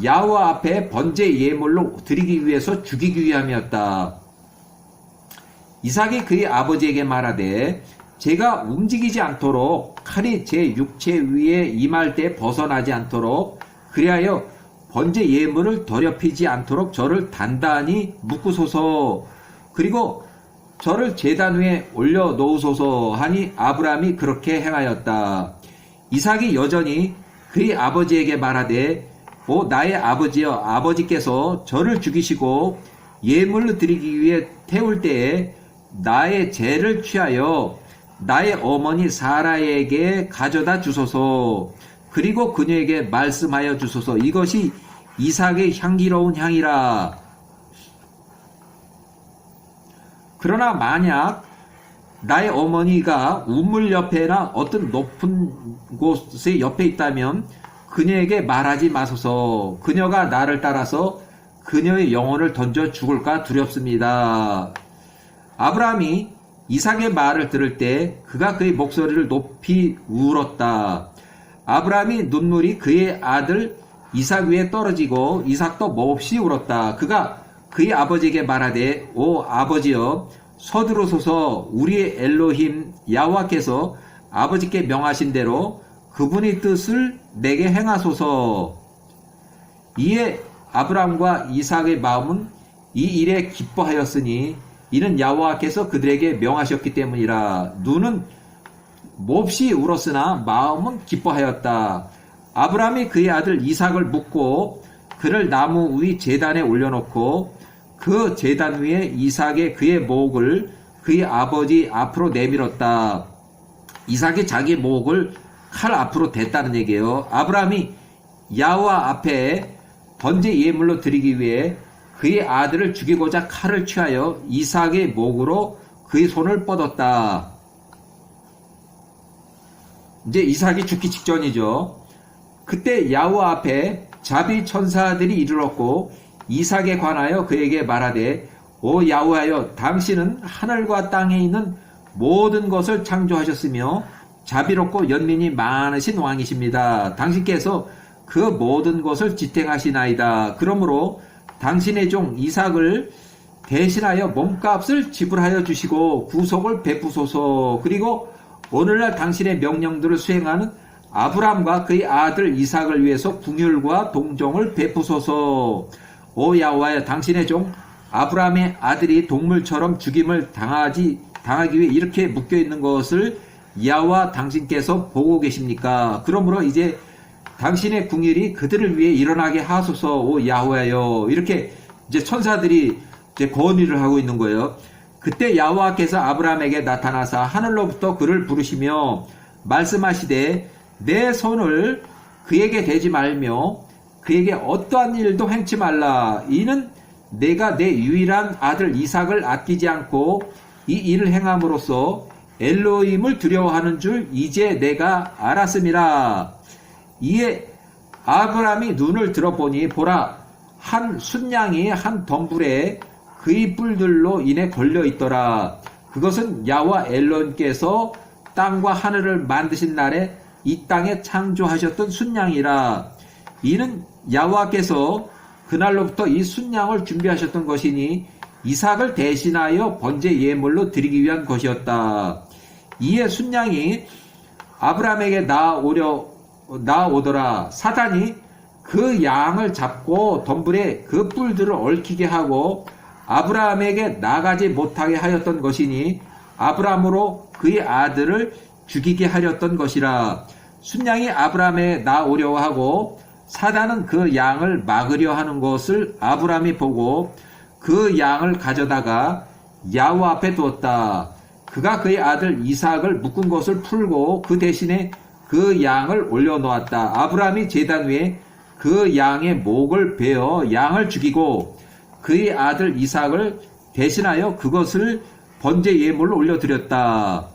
야호와 앞에 번제 예물로 드리기 위해서 죽이기 위함이었다. 이삭이 그의 아버지에게 말하되 제가 움직이지 않도록 칼이 제 육체 위에 임할 때 벗어나지 않도록 그리하여 번제 예물을 더럽히지 않도록 저를 단단히 묶으소서. 그리고 저를 제단 위에 올려놓으소서 하니 아브라함이 그렇게 행하였다. 이삭이 여전히 그의 아버지에게 말하되 나의 아버지여 아버지께서 저를 죽이시고 예물로 드리기 위해 태울 때에 나의 죄를 취하여 나의 어머니 사라에게 가져다 주소서. 그리고 그녀에게 말씀하여 주소서. 이것이 이삭의 향기로운 향이라. 그러나 만약 나의 어머니가 우물 옆에나 어떤 높은 곳의 옆에 있다면 그녀에게 말하지 마소서. 그녀가 나를 따라서 그녀의 영혼을 던져 죽을까 두렵습니다. 아브라함이 이삭의 말을 들을 때 그가 그의 목소리를 높이 울었다. 아브라함이 눈물이 그의 아들 이삭 위에 떨어지고 이삭도 몹시 울었다. 그가 그의 아버지에게 말하되 오 아버지여 서두르소서. 우리의 엘로힘 야호와께서 아버지께 명하신 대로 그분의 뜻을 내게 행하소서. 이에 아브라함과 이삭의 마음은 이 일에 기뻐하였으니 이는 야호와께서 그들에게 명하셨기 때문이라. 눈은 몹시 울었으나 마음은 기뻐하였다. 아브라함이 그의 아들 이삭을 묻고 그를 나무 위 제단에 올려놓고 그 제단 위에 이삭의 그의 목을 그의 아버지 앞으로 내밀었다. 이삭이 자기 목을 칼 앞으로 댔다는 얘기예요. 아브라함이 야훼와 앞에 번제 예물로 드리기 위해 그의 아들을 죽이고자 칼을 취하여 이삭의 목으로 그의 손을 뻗었다. 이제 이삭이 죽기 직전이죠. 그때 야훼 앞에 자비 천사들이 이르렀고 이삭에 관하여 그에게 말하되 오 야훼하여 당신은 하늘과 땅에 있는 모든 것을 창조하셨으며 자비롭고 연민이 많으신 왕이십니다. 당신께서 그 모든 것을 지탱하시나이다. 그러므로 당신의 종 이삭을 대신하여 몸값을 지불하여 주시고 구속을 베푸소서. 그리고 오늘날 당신의 명령들을 수행하는 아브라함과 그의 아들 이삭을 위해서 궁율과 동정을 베푸소서. 오 야훼하여 당신의 종 아브라함의 아들이 동물처럼 죽임을 당하기 위해 이렇게 묶여있는 것을 야훼 당신께서 보고 계십니까? 그러므로 이제 당신의 궁율이 그들을 위해 일어나게 하소서. 오 야훼하여 이렇게 이제 천사들이 이제 건의를 하고 있는 거예요. 그때 야훼께서 아브라함에게 나타나사 하늘로부터 그를 부르시며 말씀하시되 내 손을 그에게 대지 말며 그에게 어떠한 일도 행치 말라. 이는 내가 내 유일한 아들 이삭을 아끼지 않고 이 일을 행함으로써 엘로힘을 두려워하는 줄 이제 내가 알았음이라. 이에 아브라함이 눈을 들어보니 보라 한 순양이 한 덤불에 그의 뿔들로 인해 걸려 있더라. 그것은 야훼 엘로힘께서 땅과 하늘을 만드신 날에 이 땅에 창조하셨던 순양이라. 이는 야훼께서 그날로부터 이 순양을 준비하셨던 것이니 이삭을 대신하여 번제 예물로 드리기 위한 것이었다. 이에 순양이 아브라함에게 나오더라. 사단이 그 양을 잡고 덤불에 그 뿔들을 얽히게 하고 아브라함에게 나가지 못하게 하였던 것이니 아브라함으로 그의 아들을 죽이게 하렸던 것이라. 순양이 아브라함에 나오려 하고 사단은 그 양을 막으려 하는 것을 아브라함이 보고 그 양을 가져다가 야훼 앞에 두었다. 그가 그의 아들 이삭을 묶은 것을 풀고 그 대신에 그 양을 올려놓았다. 아브라함이 제단 위에 그 양의 목을 베어 양을 죽이고 그의 아들 이삭을 대신하여 그것을 번제 예물로 올려드렸다.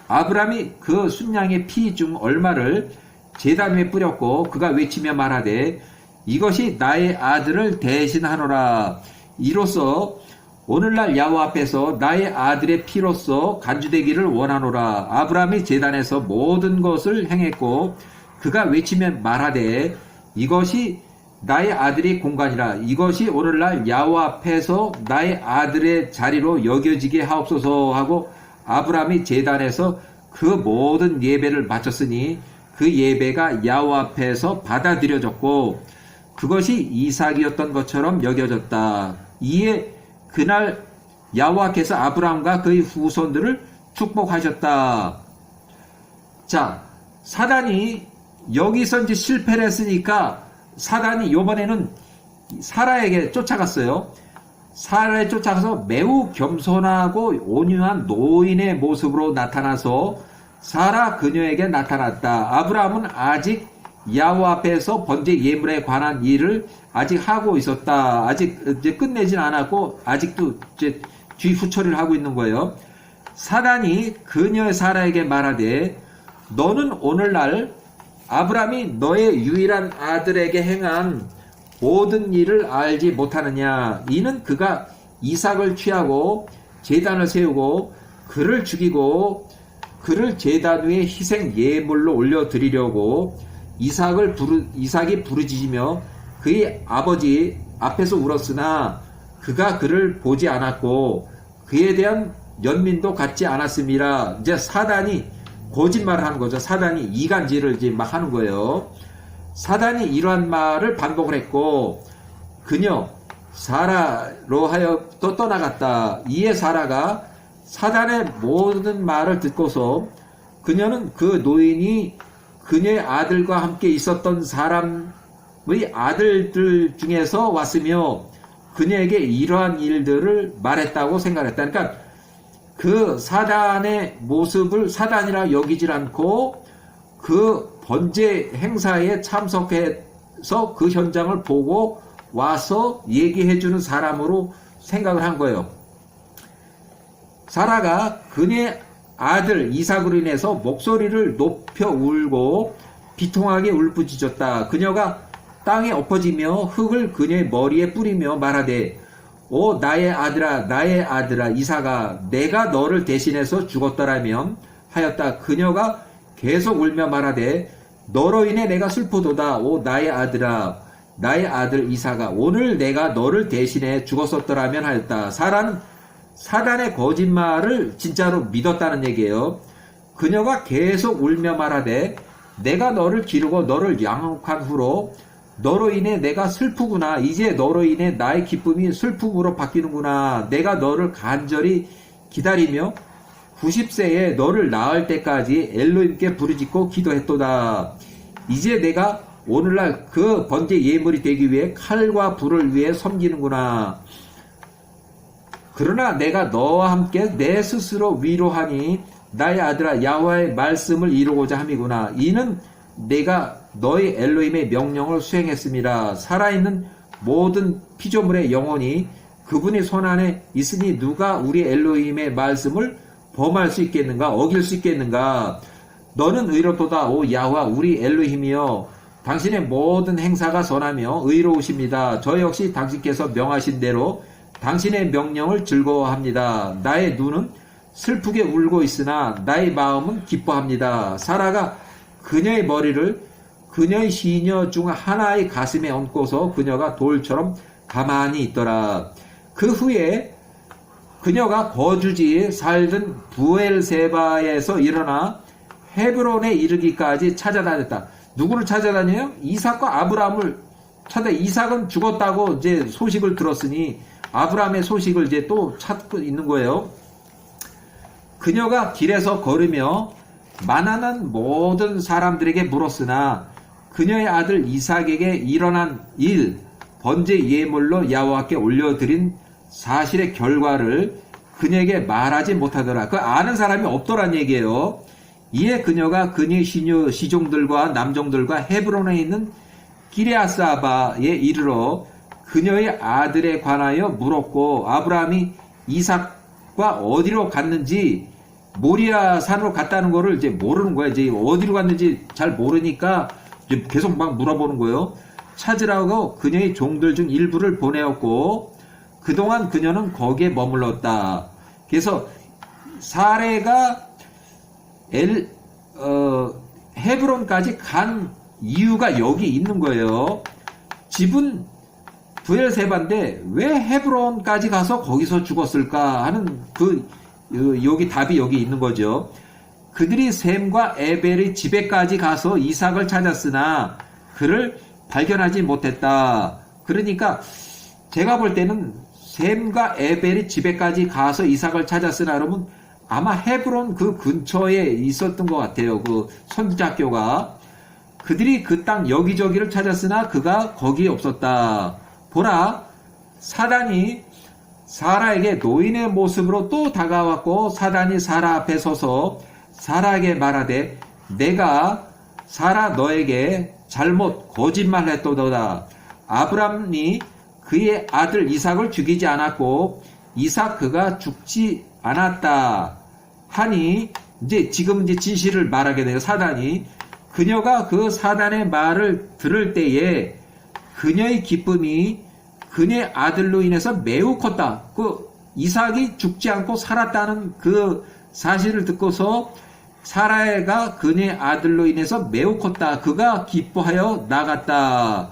아브라함이 그 순양의 피 중 얼마를 제단 위에 뿌렸고 그가 외치며 말하되 이것이 나의 아들을 대신하노라. 이로써 오늘날 야훼 앞에서 나의 아들의 피로써 간주되기를 원하노라. 아브라함이 제단에서 모든 것을 행했고 그가 외치며 말하되 이것이 나의 아들의 공간이라. 이것이 오늘날 야훼 앞에서 나의 아들의 자리로 여겨지게 하옵소서 하고 아브라함이 제단에서 그 모든 예배를 마쳤으니 그 예배가 야훼 앞에서 받아들여졌고 그것이 이삭이었던 것처럼 여겨졌다. 이에 그날 야훼께서 아브라함과 그의 후손들을 축복하셨다. 자, 사단이 여기서 이제 실패를 했으니까 사단이 이번에는 사라에게 쫓아갔어요. 사라에 쫓아가서 매우 겸손하고 온유한 노인의 모습으로 나타나서 사라 그녀에게 나타났다. 아브라함은 아직 야훼 앞에서 번제 예물에 관한 일을 아직 하고 있었다. 아직 이제 끝내진 않았고 아직도 이제 뒤 후처리를 하고 있는 거예요. 사단이 그녀의 사라에게 말하되 너는 오늘날 아브라함이 너의 유일한 아들에게 행한 모든 일을 알지 못하느냐. 이는 그가 이삭을 취하고 제단을 세우고 그를 죽이고 그를 제단 위에 희생 예물로 올려드리려고 이삭이 부르짖으며 그의 아버지 앞에서 울었으나 그가 그를 보지 않았고 그에 대한 연민도 갖지 않았음이라. 이제 사단이 거짓말을 하는 거죠. 사단이 이간질을 이제 막 하는 거예요. 사단이 이러한 말을 반복을 했고 그녀 사라로 하여 또 떠나갔다. 이에 사라가 사단의 모든 말을 듣고서 그녀는 그 노인이 그녀의 아들과 함께 있었던 사람의 아들들 중에서 왔으며 그녀에게 이러한 일들을 말했다고 생각했다. 그러니까 그 사단의 모습을 사단이라 여기질 않고 그 번제 행사에 참석해서 그 현장을 보고 와서 얘기해주는 사람으로 생각을 한 거예요. 사라가 그녀의 아들 이삭으로 인해서 목소리를 높여 울고 비통하게 울부짖었다. 그녀가 땅에 엎어지며 흙을 그녀의 머리에 뿌리며 말하되 오 나의 아들아 이삭아 나가 너를 대신해서 죽었더라면 하였다. 그녀가 계속 울며 말하되 너로 인해 내가 슬프도다. 오 나의 아들아 나의 아들 이삭아 오늘 내가 너를 대신해 죽었었더라면 하였다. 사라는 사단의 거짓말을 진짜로 믿었다는 얘기예요. 그녀가 계속 울며 말하되 내가 너를 기르고 너를 양육한 후로 너로 인해 내가 슬프구나. 이제 너로 인해 나의 기쁨이 슬픔으로 바뀌는구나. 내가 너를 간절히 기다리며 90세에 너를 낳을 때까지 엘로힘께 부르짖고 기도했도다. 이제 내가 오늘날 그 번제 예물이 되기 위해 칼과 불을 위해 섬기는구나. 그러나 내가 너와 함께 내 스스로 위로하니 나의 아들아 야훼의 말씀을 이루고자 함이구나. 이는 내가 너희 엘로힘의 명령을 수행했습니다. 살아있는 모든 피조물의 영혼이 그분의 손안에 있으니 누가 우리 엘로힘의 말씀을 범할 수 있겠는가? 어길 수 있겠는가? 너는 의롭도다. 오 야훼 우리 엘로힘이여 당신의 모든 행사가 선하며 의로우십니다. 저 역시 당신께서 명하신 대로 당신의 명령을 즐거워합니다. 나의 눈은 슬프게 울고 있으나 나의 마음은 기뻐합니다. 사라가 그녀의 머리를 그녀의 시녀 중 하나의 가슴에 얹고서 그녀가 돌처럼 가만히 있더라. 그 후에 그녀가 거주지에 살던 부엘세바에서 일어나 헤브론에 이르기까지 찾아다녔다. 누구를 찾아다녀요? 이삭과 아브라함을 찾아. 이삭은 죽었다고 이제 소식을 들었으니 아브라함의 소식을 이제 또 찾고 있는 거예요. 그녀가 길에서 걸으며 만나는 모든 사람들에게 물었으나 그녀의 아들 이삭에게 일어난 일, 번제 예물로 야훼께 올려드린 사실의 결과를 그녀에게 말하지 못하더라. 그 아는 사람이 없더란 얘기예요. 이에 그녀가 그녀의 시종들과 남종들과 헤브론에 있는 기레아스아바에 이르러 그녀의 아들에 관하여 물었고 아브라함이 이삭과 어디로 갔는지 모리아 산으로 갔다는 거를 이제 모르는 거야. 이제 어디로 갔는지 잘 모르니까 이제 계속 막 물어보는 거예요. 찾으라고 그녀의 종들 중 일부를 보내었고 그동안 그녀는 거기에 머물렀다. 그래서 사레가 헤브론까지 간 이유가 여기 있는 거예요. 집은 부엘세바인데 왜 헤브론까지 가서 거기서 죽었을까 하는 여기 답이 여기 있는 거죠. 그들이 셈과 에벨의 집에까지 가서 이삭을 찾았으나 그를 발견하지 못했다. 그러니까 제가 볼 때는 셈과 에벨의 집에까지 가서 이삭을 찾았으나 여러분 아마 헤브론 그 근처에 있었던 것 같아요. 그 선지자학교가. 그들이 그 땅 여기저기를 찾았으나 그가 거기에 없었다. 보라, 사단이 사라에게 노인의 모습으로 또 다가왔고 사단이 사라 앞에 서서 사라에게 말하되 내가 사라 너에게 잘못 거짓말했도다. 아브람이 그의 아들 이삭을 죽이지 않았고 이삭 그가 죽지 않았다 하니 이제 지금 이제 진실을 말하게 돼요. 사단이 그녀가 그 사단의 말을 들을 때에 그녀의 기쁨이 그녀의 아들로 인해서 매우 컸다. 그 이삭이 죽지 않고 살았다는 그 사실을 듣고서 사라가 그녀의 아들로 인해서 매우 컸다. 그가 기뻐하여 나갔다.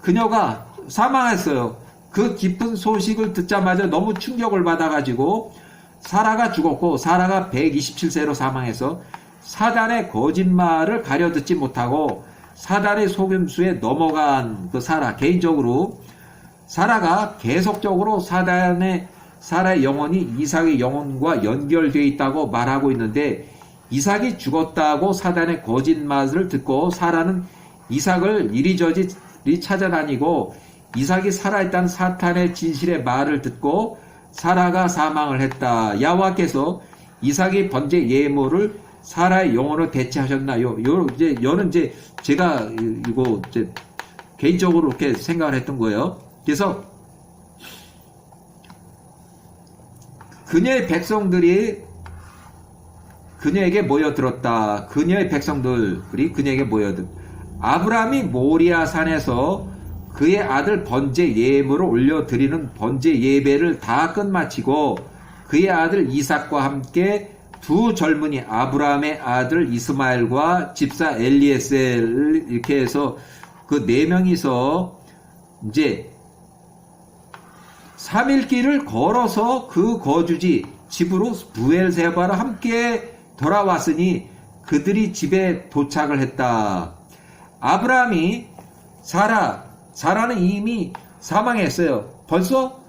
그녀가 사망했어요. 그 기쁜 소식을 듣자마자 너무 충격을 받아가지고 사라가 죽었고 사라가 127세로 사망해서 사단의 거짓말을 가려듣지 못하고 사단의 속임수에 넘어간 그 사라, 개인적으로 사라가 계속적으로 사라의 영혼이 이삭의 영혼과 연결되어 있다고 말하고 있는데 이삭이 죽었다고 사단의 거짓말을 듣고 사라는 이삭을 이리저리 찾아다니고 이삭이 살아있다는 사탄의 진실의 말을 듣고 사라가 사망을 했다. 여호와께서 이삭이 번제 예물을 사라의 영혼을 대체하셨나요? 요는 이제 제가 이거 이제 개인적으로 이렇게 생각을 했던 거예요. 그래서 그녀의 백성들이 그녀에게 모여들었다. 그녀의 백성들이 그녀에게 모여들. 아브라함이 모리아 산에서 그의 아들 번제 예물을 올려드리는 번제 예배를 다 끝마치고 그의 아들 이삭과 함께 두 젊은이 아브라함의 아들 이스마엘과 집사 엘리에셀 이렇게 해서 그 네 명이서 이제 3일 길을 걸어서 그 거주지 집으로 부엘세바로 함께 돌아왔으니 그들이 집에 도착을 했다. 아브라함이 사라는 이미 사망했어요. 벌써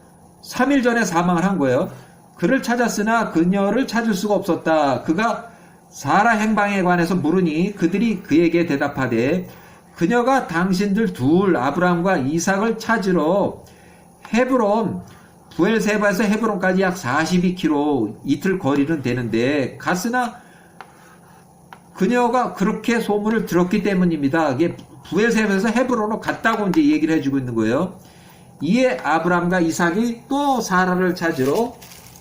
3일 전에 사망을 한 거예요. 그를 찾았으나 그녀를 찾을 수가 없었다. 그가 사라 행방에 관해서 물으니 그들이 그에게 대답하되 그녀가 당신들 둘 아브라함과 이삭을 찾으러 헤브론 부엘세바에서 헤브론까지 약 42km 이틀 거리는 되는데 갔으나 그녀가 그렇게 소문을 들었기 때문입니다. 이게 부엘세바에서 헤브론으로 갔다고 이제 얘기를 해주고 있는 거예요. 이에 아브라함과 이삭이 또 사라를 찾으러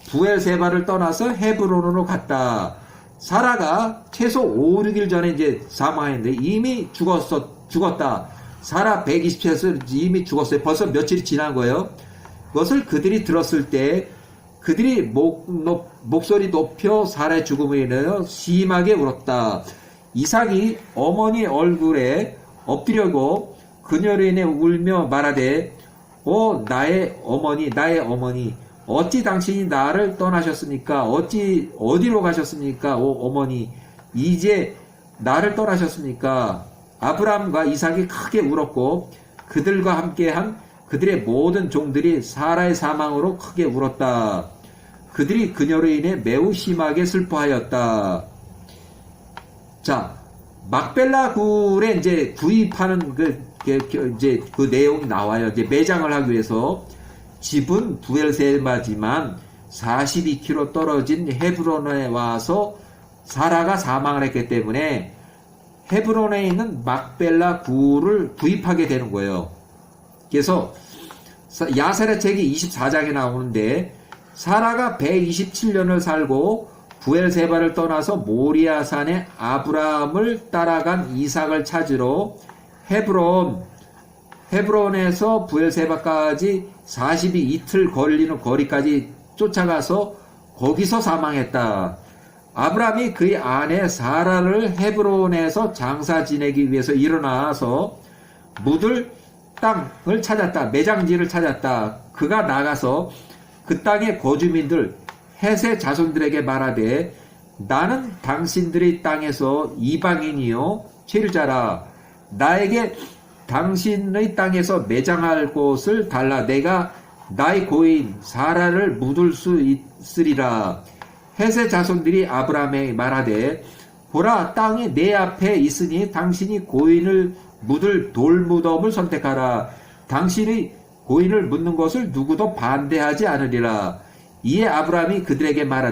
부엘세바를 떠나서 헤브론으로 갔다. 사라가 최소 5, 6일 전에 이제 사망했는데 이미 죽었다. 사라 127세에서 이미 죽었어요. 벌써 며칠이 지난 거예요. 그것을 그들이 들었을 때 그들이 목소리 높여 사라의 죽음을 인하여 심하게 울었다. 이삭이 어머니 얼굴에 엎드려고 그녀로 인해 울며 말하되 나의 어머니 어찌 당신이 나를 떠나셨습니까? 어디로 가셨습니까? 어머니 이제 나를 떠나셨습니까? 아브라함과 이삭이 크게 울었고 그들과 함께한 그들의 모든 종들이 사라의 사망으로 크게 울었다. 그들이 그녀로 인해 매우 심하게 슬퍼하였다. 자, 막벨라 굴에 이제 구입하는 그 내용이 나와요. 이제 매장을 하기 위해서 집은 부엘세바지만 42km 떨어진 헤브론에 와서 사라가 사망을 했기 때문에 헤브론에 있는 막벨라 굴을 구입하게 되는 거예요. 그래서 야세라 책이 24장에 나오는데 사라가 127년을 살고 부엘세바를 떠나서 모리아산에 아브라함을 따라간 이삭을 찾으러 헤브론에서 부엘세바까지 40이 이틀 걸리는 거리까지 쫓아가서 거기서 사망했다. 아브라함이 그의 아내 사라를 헤브론에서 장사 지내기 위해서 일어나서 묻을 땅을 찾았다. 매장지를 찾았다. 그가 나가서 그 땅의 거주민들 헷의 자손들에게 말하되 나는 당신들의 땅에서 이방인이요 체류자라. 나에게 당신의 땅에서 매장할 곳을 달라. 내가 나의 고인 사라를 묻을 수 있으리라. 헷의 자손들이 아브라함에게 말하되 보라 땅이 내 앞에 있으니 당신이 고인을 묻을 돌무덤을 선택하라. 당신의 고인을 묻는 것을 누구도 반대하지 않으리라. 이에 아브라함이 그들에게 말하되